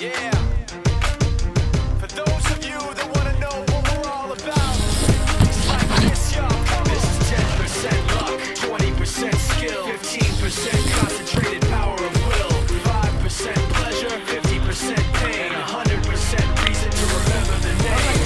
Yeah. For those of you that want to know what we're all about, it's like this, y'all. This is 10% luck, 20% skill, 15% concentrated power of will, 5% pleasure, 50% pain, 100% reason to remember the name.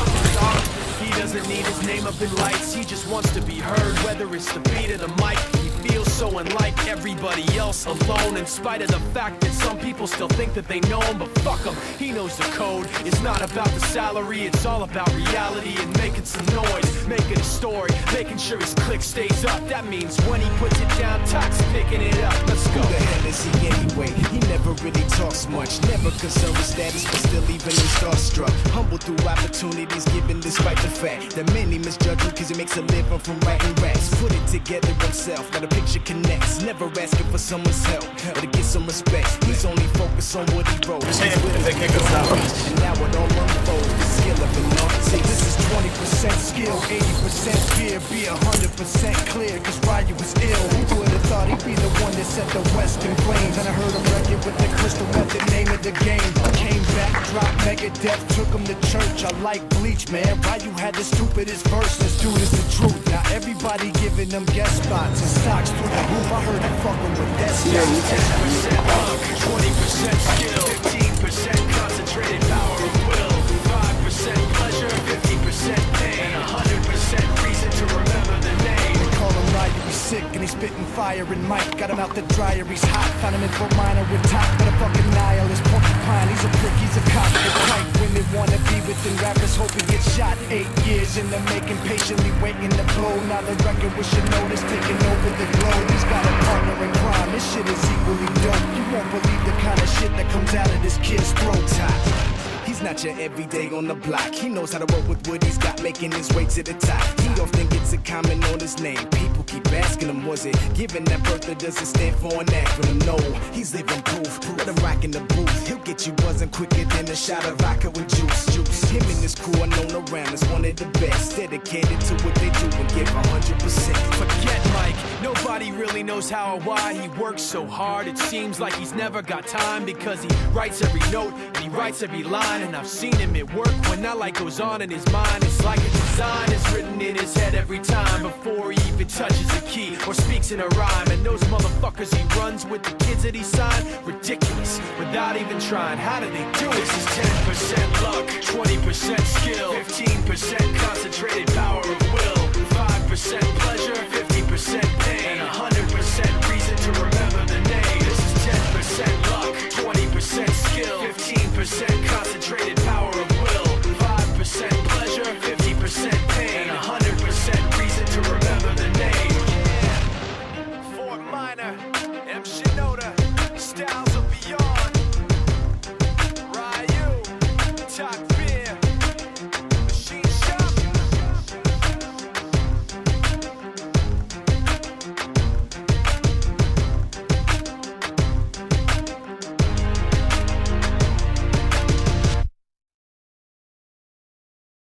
He doesn't need his name up in lights, he just wants to be heard, whether it's the beat of the mic. He feels so unlike everybody else, alone, in spite of the fact that some people still think that they know him, but fuck him, he knows the code. It's not about the salary, it's all about reality and making some noise, making a story, making sure his click stays up. That means when he puts it down, Tox picking it up. Let's go. Who the hell is he anyway? He never really talks much, never concerned with status, but still even in starstruck. Humble through opportunities given despite the fact that many misjudge him cause he makes a living from writing raps. Put it together himself, now the picture connects. Never asking for someone's help or to get some respect. He's only focused on what he wrote. They kick us out. And now it all unfolds, the skill of an artist. This is 20% skill, 80% fear, be 100% clear, cause Ryu was ill. Who would've thought he'd be the one that set the West in flames? And I heard him wreck it with the crystal method, name of the game. Came back, dropped Megadeth, took him to church. I like Bleach, man. Ryu had the stupidest verses, dude, is the truth. Now everybody giving them guest spots and stocks through the roof. I heard him fucking with that stuff. 10% luck, 20% skill, 15% concentrated power of will, 5% pleasure, 50% pain, 100% reason to remember the name. They call him Ryu, he's sick and he's spitting fire and Mike got him out the dryer, he's hot. Found him in Fort Minor with top, but a fucking nihilist porcupine. He's a prick, he's a cop, the type when they wanna be within rappers, hope he gets shot. 8 years in the making, patiently waiting to blow. Now the record with your notice taking over the globe. He's got a partner in crime, this shit is equally dope. You won't believe the kind of shit that comes out of this kid's throat. He's not your everyday on the block. He knows how to work with what he's got, making his way to the top. He often gets a comment on his name. People keep asking him, was it given that birth or does it stand for an acronym? No, he's living proof. Let him rock in the booth. He'll get you buzzing quicker than a shot of vodka with juice. Him and his crew are known around as one of the best, dedicated to what they do and give 100%. Forget Mike, nobody really knows how or why he works so hard. It seems like he's never got time because he writes every note and he writes every line. And I've seen him at work when that light goes on in his mind. It's like a design is written in his head every time before he even touches a key or speaks in a rhyme. And those motherfuckers he runs with, the kids that he signed, ridiculous, without even trying. How do they do it? This is 10% luck, 20% skill, 15% concentrated power of will, 5% pleasure, 50% pain, and 100%